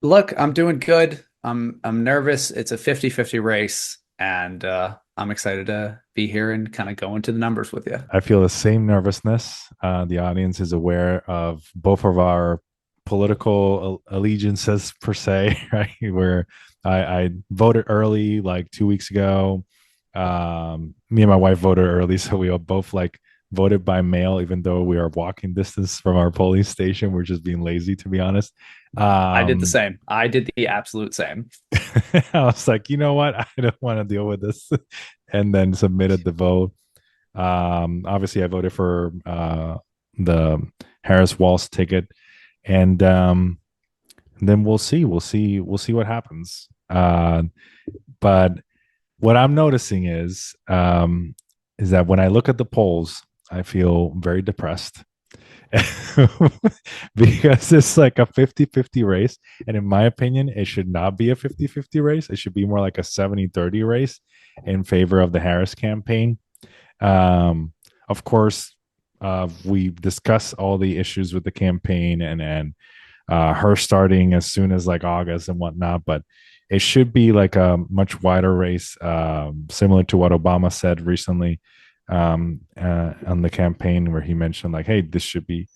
Look, I'm doing good. I'm nervous. It's a 50-50 race, and I'm excited to be here and kind of go into the numbers with you. I feel the same nervousness. The audience is aware of both of our political allegiances, per se, right? Where I voted early like 2 weeks ago. Me and my wife voted early, so we all both like voted by mail, even though we are walking distance from our polling station. We're just being lazy, to be honest. I did the Um, same. I did the absolute same. I was like, you know what? I don't want to deal with this, and then submitted the vote. Obviously, I voted for the Harris Walsh ticket, and then we'll see. We'll see. We'll see what happens. But what I'm noticing is that when I look at the polls, I feel very depressed because it's like a 50-50 race. And in my opinion, it should not be a 50-50 race. It should be more like a 70-30 race in favor of the Harris campaign. Um, of course, we discuss all the issues with the campaign and her starting as soon as like August and whatnot, but it should be like a much wider race, similar to what Obama said recently on the campaign, where he mentioned like, "Hey, this should be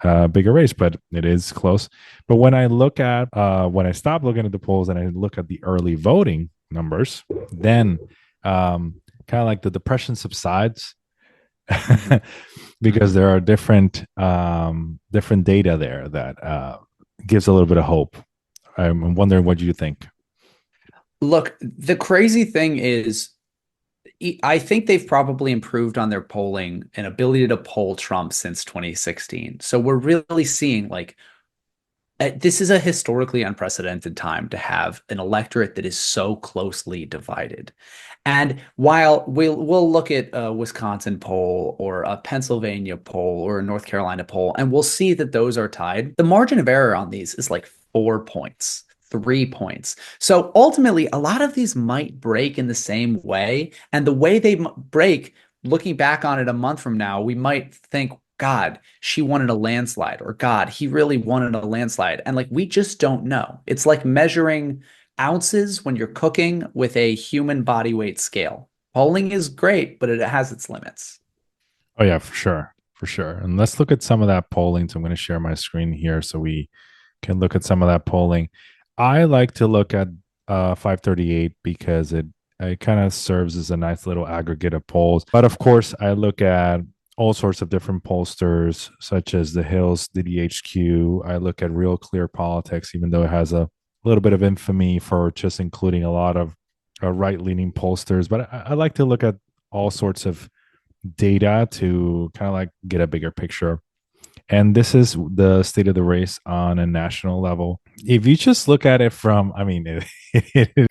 a bigger race," but it is close. But when I stop looking at the polls and I look at the early voting numbers, then kind of like the depression subsides Hmm. because Hmm. there are different data there that gives a little bit of hope. I'm wondering what you think. Look, the crazy thing is, I think they've probably improved on their polling and ability to poll Trump since 2016. So we're really seeing like this is a historically unprecedented time to have an electorate that is so closely divided. And while we'll look at a Wisconsin poll or a Pennsylvania poll or a North Carolina poll, and we'll see that those are tied, the margin of error on these is like 4 points, 3 points. So ultimately, a lot of these might break in the same way, and the way they break, looking back on it a month from now, we might think, God, she wanted a landslide, or God, he really wanted a landslide. And like, we just don't know. It's like measuring ounces when you're cooking with a human body weight scale. Polling is great, but it has its limits. Oh yeah, for sure, for sure. And let's look at some of that polling. So I'm going to share my screen here so we can look at some of that polling. I like to look at 538 because it kind of serves as a nice little aggregate of polls. But of course, I look at all sorts of different pollsters, such as the Hills DDHQ. I look at Real Clear Politics, even though it has a little bit of infamy for just including a lot of right leaning pollsters. But I like to look at all sorts of data to kind of like get a bigger picture. And this is the state of the race on a national level. If you just look at it from, I mean,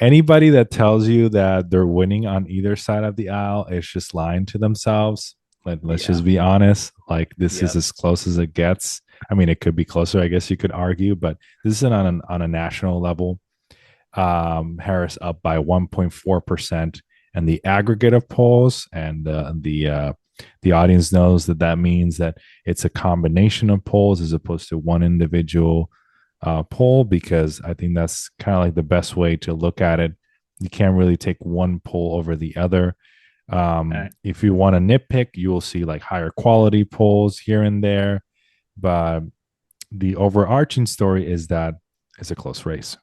anybody that tells you that they're winning on either side of the aisle is just lying to themselves. Let's just Yeah. be honest. Like, this is Yep. as close as it gets. I mean, it could be closer, I guess you could argue, but this is on a national level. Harris up by 1.4%, and the aggregate of polls and the audience knows that that means that it's a combination of polls as opposed to one individual poll, because I think that's kind of like the best way to look at it. You can't really take one poll over the other. Okay. If you want to nitpick, you will see like higher quality polls here and there, but the overarching story is that it's a close race.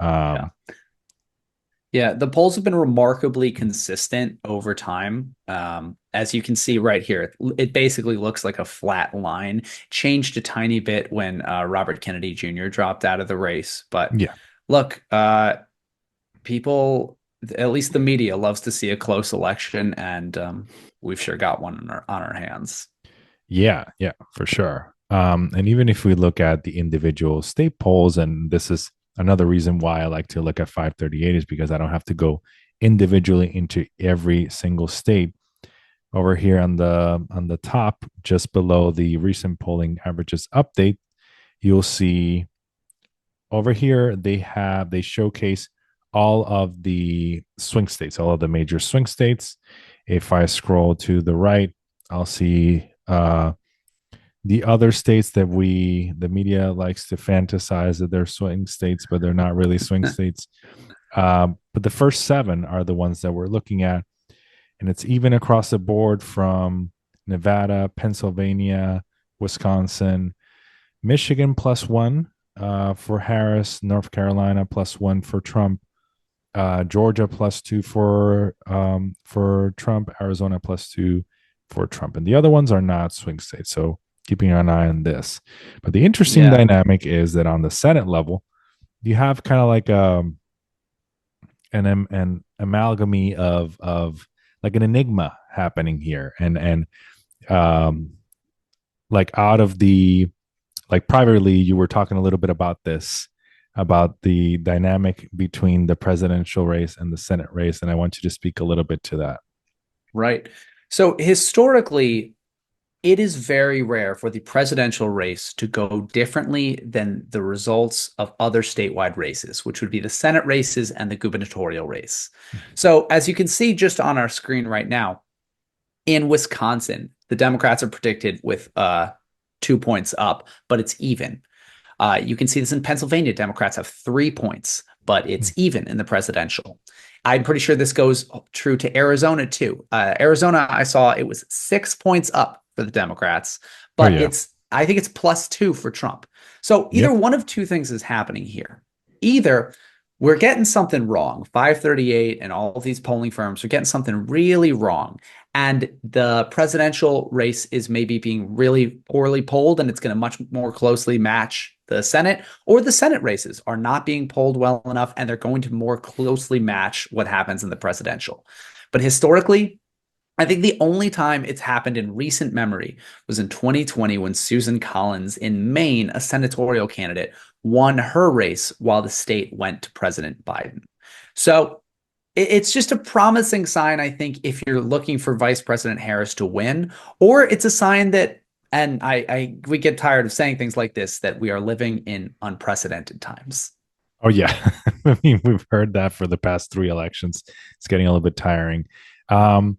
Yeah. Um, Yeah. The polls have been remarkably consistent over time. As you can see right here, it basically looks like a flat line. Changed a tiny bit when Robert Kennedy Jr. dropped out of the race. But yeah, look, people, at least the media, loves to see a close election, and we've sure got one on our hands. yeah, for sure. And even if we look at the individual state polls, and this is another reason why I like to look at 538 is because I don't have to go individually into every single state. Over here on the top, just below the recent polling averages update, you'll see over here they showcase all of the swing states, all of the major swing states. If I scroll to the right, I'll see the other states that the media likes to fantasize that they're swing states, but they're not really swing states. But the first seven are the ones that we're looking at, and it's even across the board from Nevada, Pennsylvania, Wisconsin, Michigan +1 for Harris, North Carolina +1 for Trump, Georgia +2 for Trump, Arizona +2 for Trump, and the other ones are not swing states. So keeping an eye on this. But the interesting Yeah. dynamic is that on the Senate level, you have kind of like an amalgamy of like an enigma happening here, and um like out of the like privately you were talking a little bit about this, about the dynamic between the presidential race and the Senate race, and I want you to speak a little bit to that. Right. So historically, it is very rare for the presidential race to go differently than the results of other statewide races, which would be the Senate races and the gubernatorial race. So, as you can see just on our screen right now, in Wisconsin, the Democrats are predicted with 2 points up, but it's even. You can see this in Pennsylvania. Democrats have 3 points, but it's even in the presidential. I'm pretty sure this goes true to Arizona too. Arizona, I saw it was 6 points up for the Democrats, Oh but yeah. I think it's +2 for Trump. So either Yep. one of two things is happening here. Either we're getting something wrong, 538 and all of these polling firms are getting something really wrong. And the presidential race is maybe being really poorly polled and it's going to much more closely match the Senate, or the Senate races are not being polled well enough and they're going to more closely match what happens in the presidential. But historically, I think the only time it's happened in recent memory was in 2020 when Susan Collins in Maine, a senatorial candidate, won her race while the state went to President Biden. So it's just a promising sign, I think, if you're looking for Vice President Harris to win, or it's a sign that, and we get tired of saying things like this, that we are living in unprecedented times. Oh yeah. I mean, we've heard that for the past three elections. It's getting a little bit tiring. Um,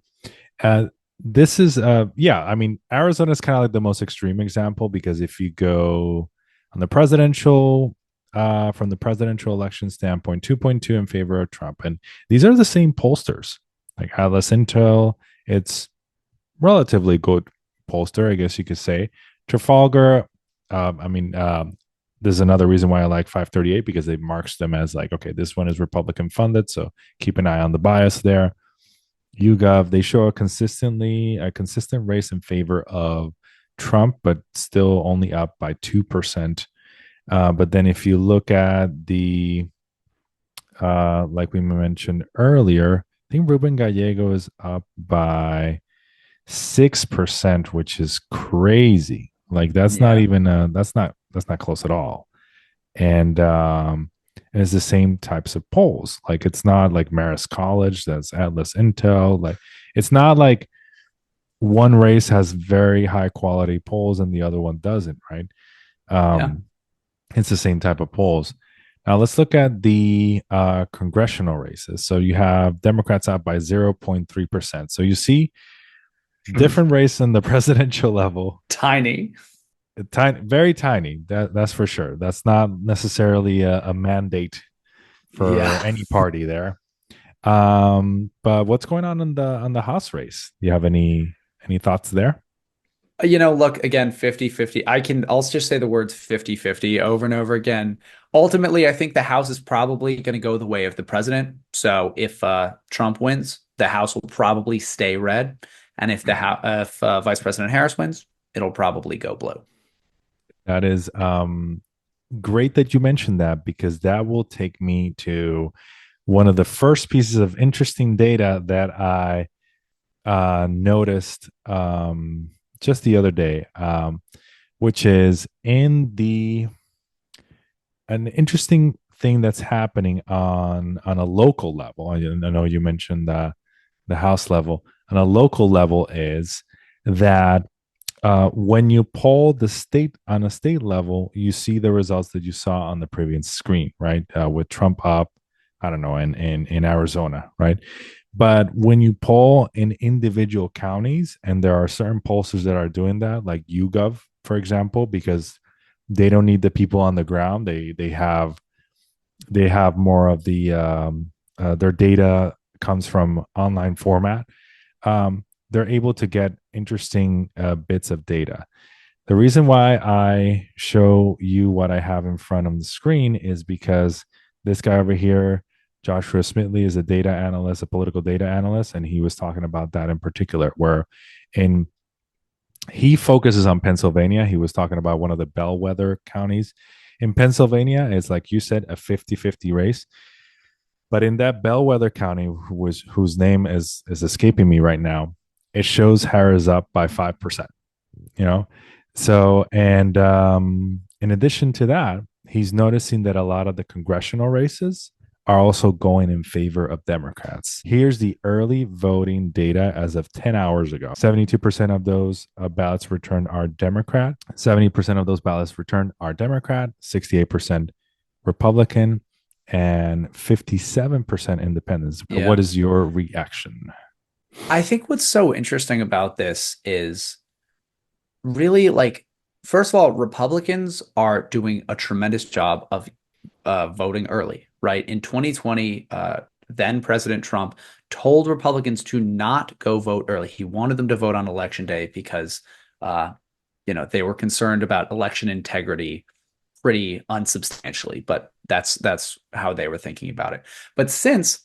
Uh, this is yeah, I mean Arizona is kind of like the most extreme example because if you go on the presidential from the presidential election standpoint, 2.2 in favor of Trump. And these are the same pollsters. Like Atlas Intel, it's relatively good pollster, I guess you could say. Trafalgar, I mean, this is another reason why I like 538 because it marks them as like, okay, this one is Republican funded, so keep an eye on the bias there. YouGov, they show a consistent race in favor of Trump, but still only up by 2%. But then if you look at the like we mentioned earlier, I think Ruben Gallego is up by 6%, which is crazy. Like that's not Yeah. even that's not close at all. And it's the same types of polls. Like it's not like Marist College, that's Atlas Intel. Like it's not like one race has very high quality polls and the other one doesn't, right? Yeah. Um, it's the same type of polls. Now let's look at the congressional races. So you have Democrats out by 0.3%. So you see different race in the presidential level. Tiny. Tiny, very tiny. That's for sure. That's not necessarily a mandate for Yeah. any party there. But what's going on the House race? Do you have any thoughts there? Look, again, 50-50. I'll just say the words 50-50 over and over again. Ultimately, I think the House is probably going to go the way of the president. So if Trump wins, the House will probably stay red. And if Vice President Harris wins, it'll probably go blue. That is great that you mentioned that because that will take me to one of the first pieces of interesting data that I noticed just the other day, which is in the an interesting thing that's happening on a local level. I know you mentioned the House level. On a local level, is that when you poll the state on a state level, you see the results that you saw on the previous screen, right? With Trump up, I don't know, in Arizona, right? But when you poll in individual counties, and there are certain pollsters that are doing that, like YouGov. for example, because they don't need the people on the ground. They have more of the their data comes from online format. They're able to get interesting bits of data. The reason why I show you what I have in front of the screen is because this guy over here, Joshua Smithley, is a data analyst, a political data analyst, and he was talking about that in particular, where in he focuses on Pennsylvania. He was talking about one of the bellwether counties in Pennsylvania. It's like you said, a 50-50 race. But in that bellwether county, whose name is escaping me right now, it shows Harris up by 5%. You know, so and in addition to that, he's noticing that a lot of the congressional races are also going in favor of Democrats. Here's the early voting data as of 10 hours ago. 72% of those ballots returned are Democrat. 70% of those ballots returned are Democrat, 68% Republican, and 57% independents. What Yeah. is your reaction? I think what's so interesting about this is really like, first of all, Republicans are doing a tremendous job of voting early, right? In 2020, then President Trump told Republicans to not go vote early. He wanted them to vote on election day because, uh, they were concerned about election integrity pretty unsubstantially, but that's how they were thinking about it. But since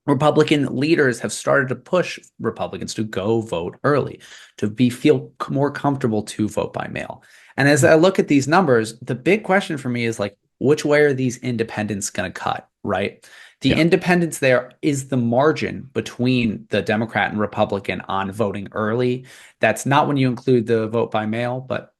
Republican leaders have started to push Republicans to go vote early, to be feel more comfortable to vote by mail. And as I look at these numbers, the big question for me is like, which way are these independents going to cut, right? The Yeah. independents there is the margin between the Democrat and Republican on voting early. That's not when you include the vote by mail, but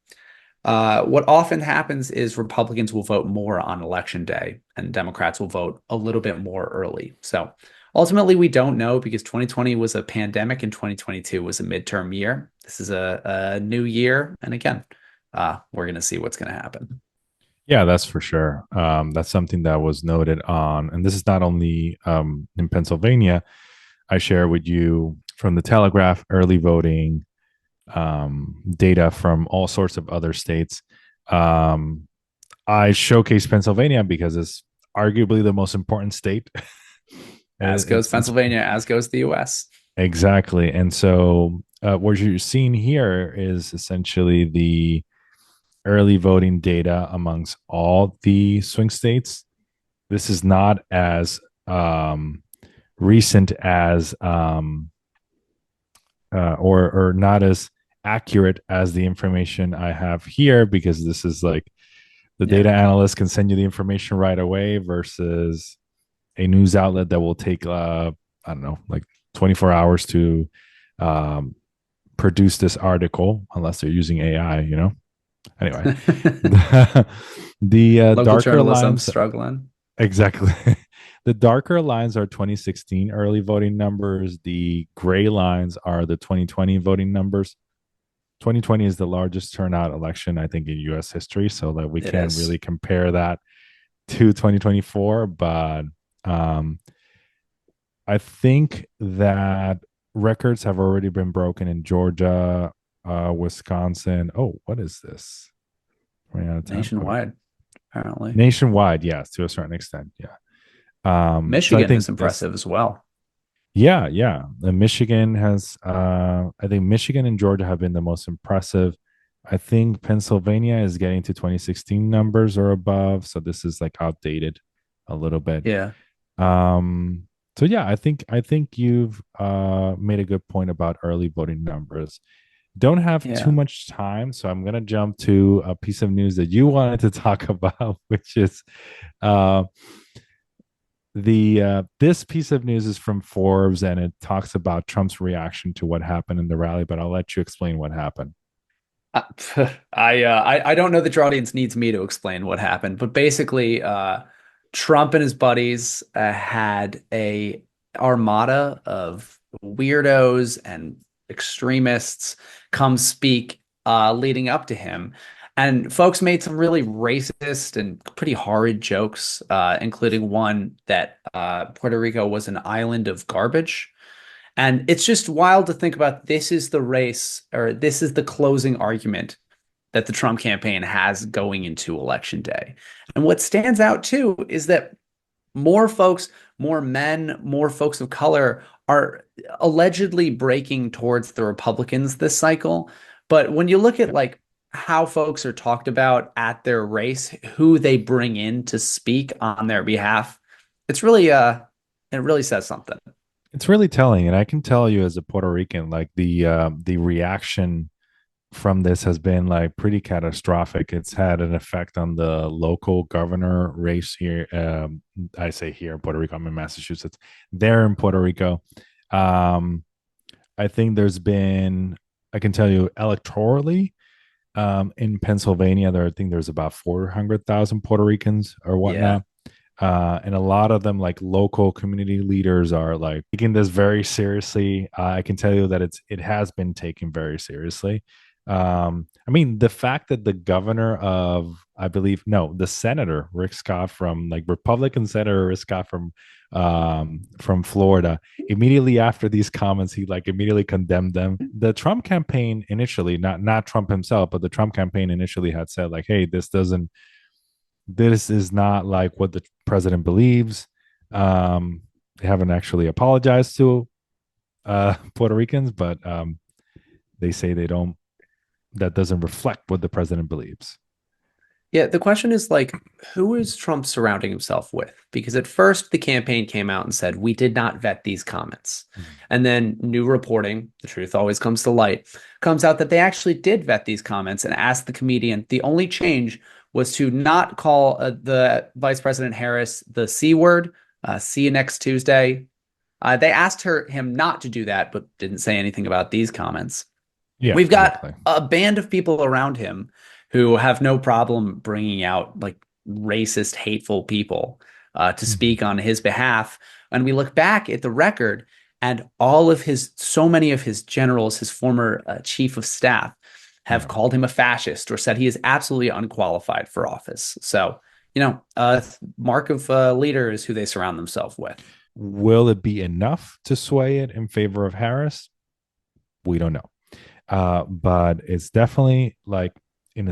what often happens is Republicans will vote more on election day and Democrats will vote a little bit more early. So ultimately, we don't know because 2020 was a pandemic and 2022 was a midterm year. This is a new year. And again, we're going to see what's going to happen. Yeah, that's for sure. That's something that was noted on, and this is not only in Pennsylvania. I share with you from the Telegraph early voting data from all sorts of other states. Um, I showcase Pennsylvania because it's arguably the most important state. As goes It's Pennsylvania, as goes the US. exactly, and so what you're seeing here is essentially the early voting data amongst all the swing states. This is not as recent as or not as accurate as the information I have here because this is like the Yeah. data analyst can send you the information right away versus a news outlet that will take I don't know like 24 hours to um, produce this article unless they're using AI. Anyway, the Local darker journalism lines. struggling. Exactly. The darker lines are 2016 early voting numbers. The gray lines are the 2020 voting numbers. 2020 is the largest turnout election, I think, in US history. So that we It can't is. really compare that to 2024. But um, I think that records have already been broken in Georgia, Wisconsin. Oh, what is this? Running out of time. Okay. Nationwide, apparently. Nationwide, yes, to a certain extent. Yeah. So I Michigan is think this, impressive as well. yeah, yeah. Michigan has, I think Michigan and Georgia have been the most impressive. I think Pennsylvania is getting to 2016 numbers or above. So this is like outdated a little bit. Yeah. Um, so yeah, I think you've made a good point about early voting numbers. Don't have too Yeah. much time, so I'm gonna jump to a piece of news that you wanted to talk about, which is uh the this piece of news is from Forbes and it talks about Trump's reaction to what happened in the rally, but I'll let you explain what happened. Uh, I don't know that your audience needs me to explain what happened, but basically, Trump and his buddies had a armada of weirdos and extremists come speak leading up to him, and folks made some really racist and pretty horrid jokes, including one that Puerto Rico was an island of garbage. And it's just wild to think about this is the race or this is the closing argument that the Trump campaign has going into election day. And what stands out too is that more folks, more men, more folks of color are allegedly breaking towards the Republicans this cycle. But when you look at Yeah. like how folks are talked about at their race, who they bring in to speak on their behalf, it's really it really says something. It's really telling, and I can tell you as a Puerto Rican, like the reaction from this has been like pretty catastrophic. It's had an effect on the local governor race here. I say here in Puerto Rico. I'm in Massachusetts. There in Puerto Rico, um, I think there's been. I can tell you electorally in Pennsylvania, I think there's about 400,000 Puerto Ricans or Yeah. whatnot. And a lot of them, like local community leaders, are like taking this very seriously. I can tell you that it has been taken very seriously. I mean, the fact that the governor of, I believe, no, the senator Rick Scott from like Republican Senator Rick Scott from Florida, immediately after these comments, he like immediately condemned them. The Trump campaign initially, not Trump himself, but the Trump campaign initially had said like, "Hey, this is not like what the president believes." They haven't actually apologized to Puerto Ricans, but they say they don't. That doesn't reflect what the president believes. Yeah, the question is like, who is Trump surrounding himself with? Because at first the campaign came out and said, we did not vet these comments. Mhm. And then new reporting, the truth always comes to light, comes out that they actually did vet these comments and asked the comedian. The only change was to not call the Vice President Harris the C word, see you next Tuesday. They asked him not to do that, but didn't say anything about these comments. Yeah, We've got exactly. a band of people around him who have no problem bringing out like racist, hateful people to Mhm. speak on his behalf. And we look back at the record, and so many of his generals, his former chief of staff, have Yeah. called him a fascist or said he is absolutely unqualified for office. So, mark of leader is who they surround themselves with. Will it be enough to sway it in favor of Harris? We don't know. But it's definitely like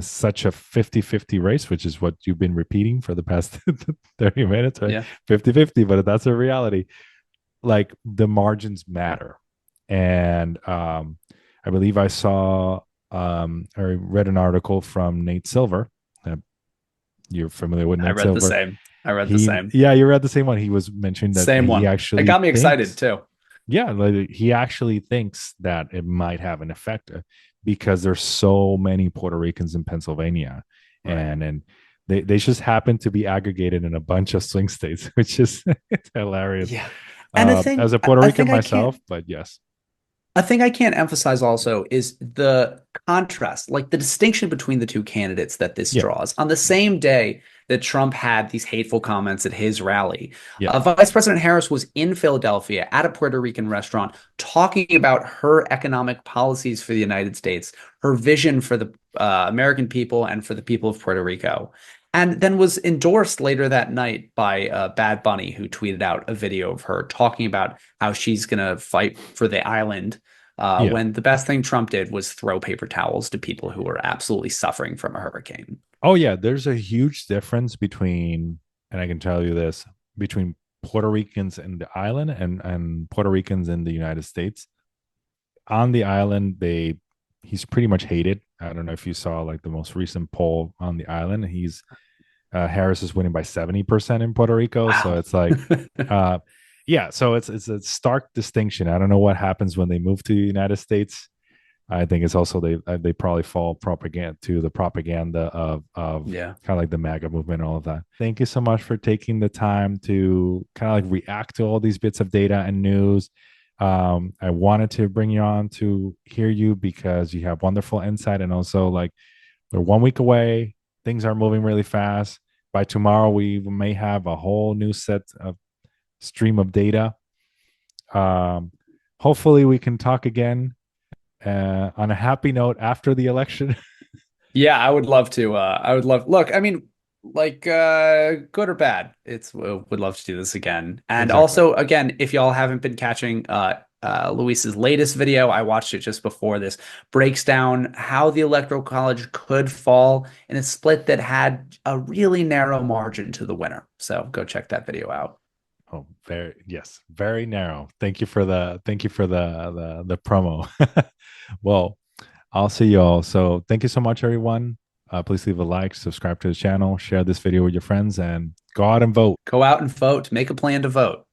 such a 50-50 race, which is what you've been repeating for the past 30 minutes, right? Yeah, 50-50, but that's a reality. Like the margins matter. And I believe I read an article from Nate Silver. Uh, you're familiar with I Nate read the Silver. same. I read the same. Yeah, you read the same one. He was mentioning that Same he one. It actually got me excited thinks, too. yeah, like he actually thinks that it might have an effect because there's so many Puerto Ricans in Pennsylvania, Right. and they just happen to be aggregated in a bunch of swing states, which is it's hilarious. Yeah. And As a Puerto I Rican think I can't myself, but yes, a thing I can't emphasize also is the contrast, like the distinction between the two candidates that this yeah, draws. On the same day that Trump had these hateful comments at his rally, yeah, Vice President Harris was in Philadelphia at a Puerto Rican restaurant talking about her economic policies for the United States, her vision for the American people and for the people of Puerto Rico. And then was endorsed later that night by Bad Bunny, who tweeted out a video of her talking about how she's going to fight for the island yeah. when the best thing Trump did was throw paper towels to people who were absolutely suffering from a hurricane. Oh yeah, there's a huge difference between, and I can tell you this, between Puerto Ricans in the island and Puerto Ricans in the United States. On the island, he's pretty much hated. I don't know if you saw like the most recent poll on the island. He's Harris is winning by 70% in Puerto Rico. So Wow. it's like uh yeah, so it's a stark distinction. I don't know what happens when they move to the United States. I think it's also they probably fall propaganda to the propaganda of Yeah. kind of like the MAGA movement and all of that. Thank you so much for taking the time to kind of like react to all these bits of data and news. I wanted to bring you on to hear you because you have wonderful insight, and also like we're 1 week away. Things are moving really fast. By tomorrow, we may have a whole new set of stream of data. Um, Hopefully, we can talk again on a happy note after the election. Yeah, I would love to. I would love. Look, I mean, like, good or bad, it's would love to do this again. And Exactly. also, again, if y'all haven't been catching Luis's latest video. I watched it just before this, breaks down how the Electoral College could fall in a split that had a really narrow margin to the winner. So go check that video out. Oh, very yes, very narrow. Thank you for the promo. Well, I'll see you all. So thank you so much, everyone. Please leave a like, subscribe to the channel, share this video with your friends, and go out and vote. Go out and vote. Make a plan to vote.